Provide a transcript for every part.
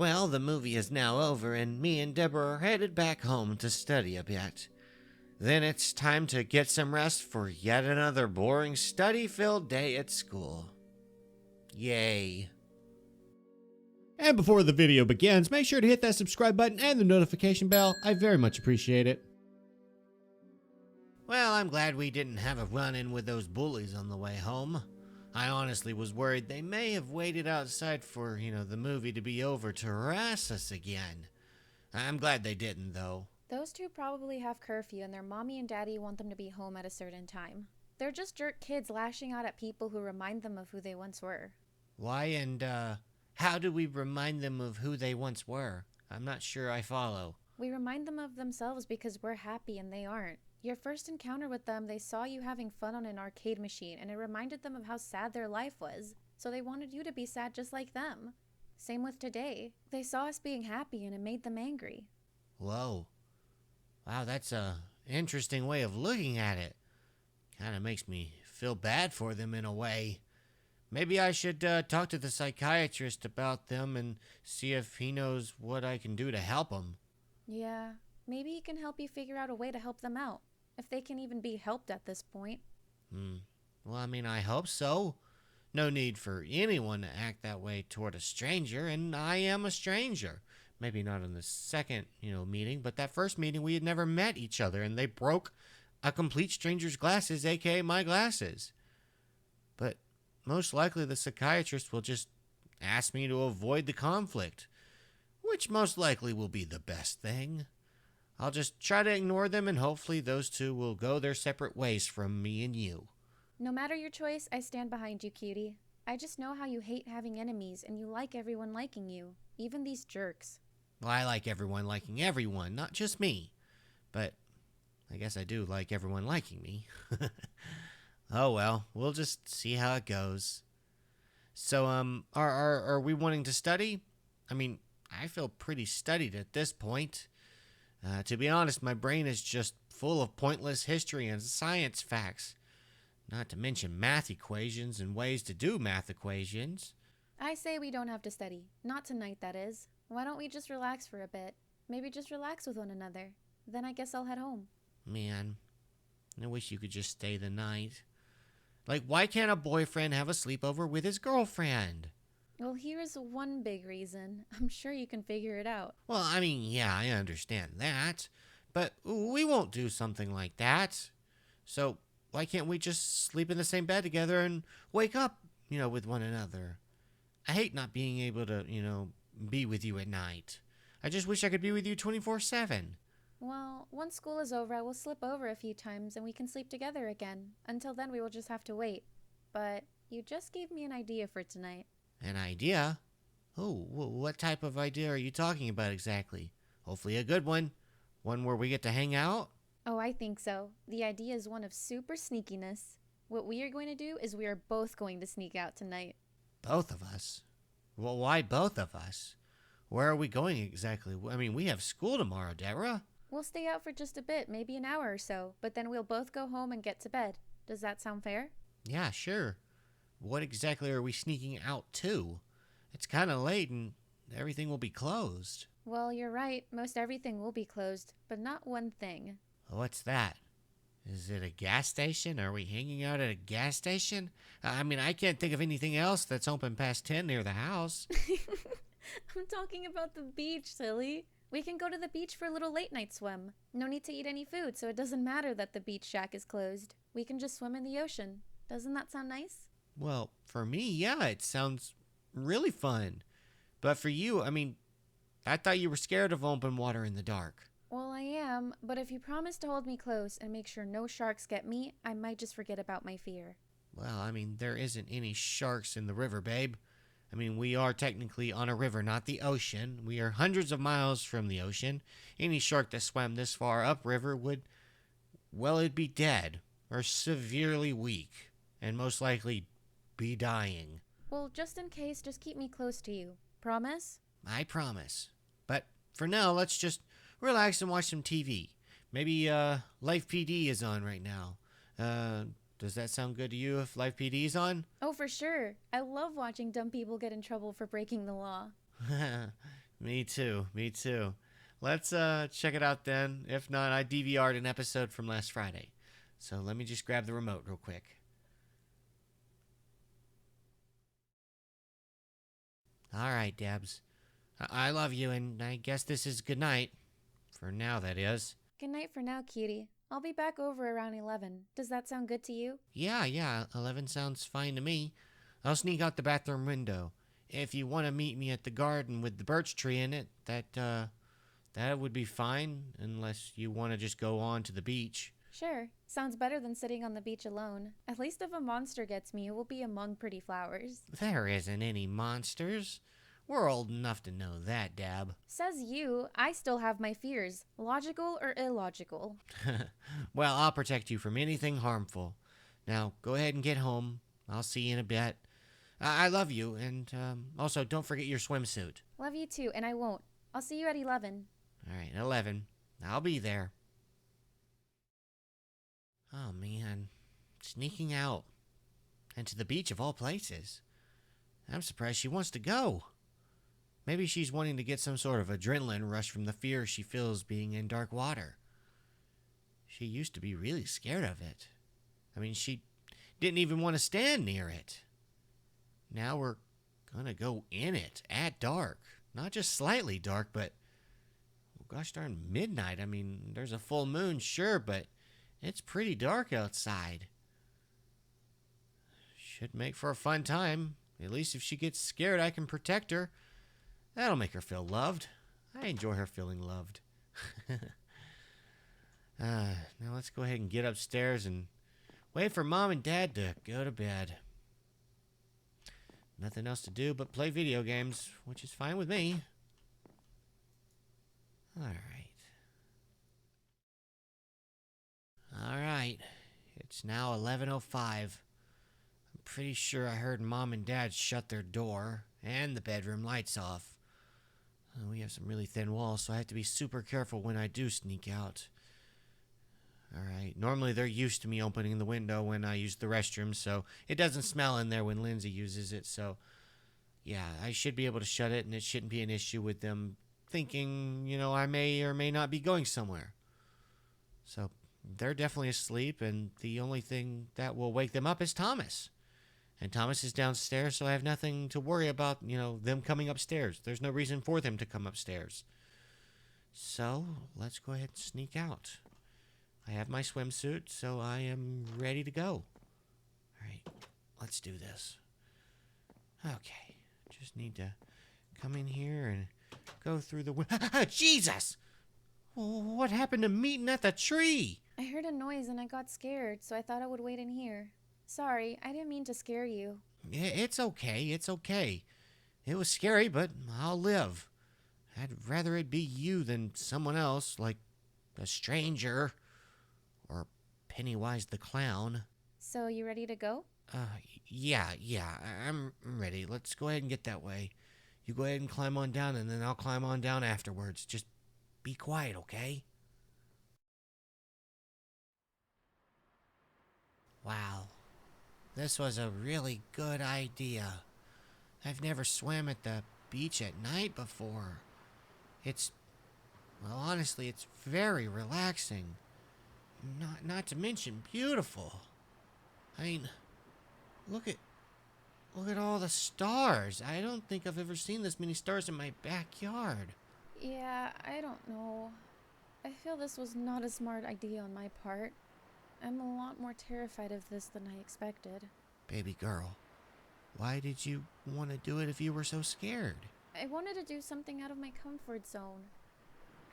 Well, the movie is now over, and me and Deborah are headed back home to study a bit. Then it's time to get some rest for yet another boring study-filled day at school. Yay. And before the video begins, make sure to hit that subscribe button and the notification bell. I very much appreciate it. Well, I'm glad we didn't have a run-in with those bullies on the way home. I honestly was worried they may have waited outside for, the movie to be over to harass us again. I'm glad they didn't, though. Those two probably have curfew and their mommy and daddy want them to be home at a certain time. They're just jerk kids lashing out at people who remind them of who they once were. Why and, how do we remind them of who they once were? I'm not sure I follow. We remind them of themselves because we're happy and they aren't. Your first encounter with them, they saw you having fun on an arcade machine and it reminded them of how sad their life was. So they wanted you to be sad just like them. Same with today. They saw us being happy and it made them angry. Whoa. Wow, that's a interesting way of looking at it. Kind of makes me feel bad for them in a way. Maybe I should talk to the psychiatrist about them and see if he knows what I can do to help them. Yeah, maybe he can help you figure out a way to help them out. If they can even be helped at this point. Well, I hope so. No need for anyone to act that way toward a stranger, and I am a stranger. Maybe not in the second, meeting, but that first meeting we had never met each other, and they broke a complete stranger's glasses, aka my glasses. But most likely the psychiatrist will just ask me to avoid the conflict, which most likely will be the best thing. I'll just try to ignore them, and hopefully those two will go their separate ways from me and you. No matter your choice, I stand behind you, cutie. I just know how you hate having enemies and you like everyone liking you, even these jerks. Well, I like everyone liking everyone, not just me. But I guess I do like everyone liking me. Oh well, we'll just see how it goes. So, are we wanting to study? I feel pretty studied at this point. To be honest, my brain is just full of pointless history and science facts. Not to mention math equations and ways to do math equations. I say we don't have to study. Not tonight, that is. Why don't we just relax for a bit? Maybe just relax with one another. Then I guess I'll head home. Man, I wish you could just stay the night. Like, why can't a boyfriend have a sleepover with his girlfriend? Well, here's one big reason. I'm sure you can figure it out. Well, yeah, I understand that. But we won't do something like that. So, why can't we just sleep in the same bed together and wake up, with one another? I hate not being able to, be with you at night. I just wish I could be with you 24/7. Well, once school is over, I will slip over a few times and we can sleep together again. Until then, we will just have to wait. But you just gave me an idea for tonight. An idea? Oh, what type of idea are you talking about exactly? Hopefully a good one. One where we get to hang out? Oh, I think so. The idea is one of super sneakiness. What we are going to do is we are both going to sneak out tonight. Both of us? Well, why both of us? Where are we going exactly? We have school tomorrow, Deborah. We'll stay out for just a bit, maybe an hour or so, but then we'll both go home and get to bed. Does that sound fair? Yeah, sure. What exactly are we sneaking out to? It's kind of late and everything will be closed. Well, you're right. Most everything will be closed, but not one thing. What's that? Is it a gas station? Are we hanging out at a gas station? I can't think of anything else that's open past 10 near the house. I'm talking about the beach, silly. We can go to the beach for a little late night swim. No need to eat any food, so it doesn't matter that the beach shack is closed. We can just swim in the ocean. Doesn't that sound nice? Well, for me, yeah, it sounds really fun. But for you, I thought you were scared of open water in the dark. Well, I am, but if you promise to hold me close and make sure no sharks get me, I might just forget about my fear. Well, there isn't any sharks in the river, babe. We are technically on a river, not the ocean. We are hundreds of miles from the ocean. Any shark that swam this far upriver it'd be dead or severely weak and most likely be dying. Well, just in case, just keep me close to you. Promise? I promise. But for now, let's just relax and watch some TV. Maybe Life PD is on right now. Does that sound good to you if Life PD is on? Oh, for sure. I love watching dumb people get in trouble for breaking the law. Me too. Me too. Let's check it out then. If not, I DVR'd an episode from last Friday. So let me just grab the remote real quick. All right, Debs. I love you, and I guess this is good night. For now, that is. Good night for now, cutie. I'll be back over around 11. Does that sound good to you? Yeah, 11 sounds fine to me. I'll sneak out the bathroom window. If you want to meet me at the garden with the birch tree in it, that would be fine, unless you want to just go on to the beach. Sure. Sounds better than sitting on the beach alone. At least if a monster gets me, it will be among pretty flowers. There isn't any monsters. We're old enough to know that, Dab. Says you, I still have my fears. Logical or illogical? Well, I'll protect you from anything harmful. Now, go ahead and get home. I'll see you in a bit. I love you, and also don't forget your swimsuit. Love you too, and I won't. I'll see you at 11. All right, 11. I'll be there. Oh, man. Sneaking out. And to the beach of all places. I'm surprised she wants to go. Maybe she's wanting to get some sort of adrenaline rush from the fear she feels being in dark water. She used to be really scared of it. I mean, she didn't even want to stand near it. Now we're gonna go in it at dark. Not just slightly dark, but, well, gosh darn midnight. I mean, there's a full moon, sure, but it's pretty dark outside. Should make for a fun time. At least if she gets scared, I can protect her. That'll make her feel loved. I enjoy her feeling loved. Now let's go ahead and get upstairs and wait for Mom and Dad to go to bed. Nothing else to do but play video games, which is fine with me. Alright. It's now 11:05. I'm pretty sure I heard Mom and Dad shut their door and the bedroom lights off. We have some really thin walls, so I have to be super careful when I do sneak out. Alright, normally they're used to me opening the window when I use the restroom, so it doesn't smell in there when Lindsay uses it, so yeah, I should be able to shut it, and it shouldn't be an issue with them thinking, I may or may not be going somewhere. So they're definitely asleep, and the only thing that will wake them up is Thomas. And Thomas is downstairs, so I have nothing to worry about, them coming upstairs. There's no reason for them to come upstairs. So, let's go ahead and sneak out. I have my swimsuit, so I am ready to go. Alright, let's do this. Okay, just need to come in here and go through the Jesus! What happened to meeting at the tree? I heard a noise and I got scared, so I thought I would wait in here. Sorry, I didn't mean to scare you. It's okay. It was scary, but I'll live. I'd rather it be you than someone else, like a stranger. Or Pennywise the Clown. So, you ready to go? Yeah, I'm ready. Let's go ahead and get that way. You go ahead and climb on down, and then I'll climb on down afterwards. Just be quiet, okay? Wow. This was a really good idea. I've never swam at the beach at night before. Honestly, it's very relaxing. Not to mention beautiful. I mean, look at all the stars. I don't think I've ever seen this many stars in my backyard. Yeah, I don't know. I feel this was not a smart idea on my part. I'm a lot more terrified of this than I expected. Baby girl, why did you want to do it if you were so scared? I wanted to do something out of my comfort zone.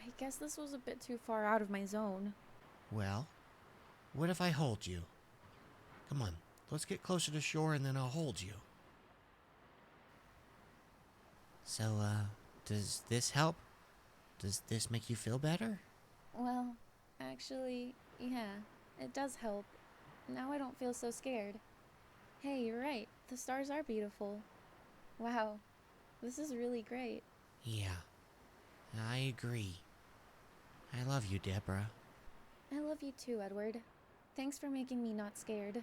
I guess this was a bit too far out of my zone. Well, what if I hold you? Come on, let's get closer to shore and then I'll hold you. So, does this help? Does this make you feel better? Well, actually, yeah, it does help. Now I don't feel so scared. Hey, you're right. The stars are beautiful. Wow, this is really great. Yeah, I agree. I love you, Deborah. I love you too, Edward. Thanks for making me not scared.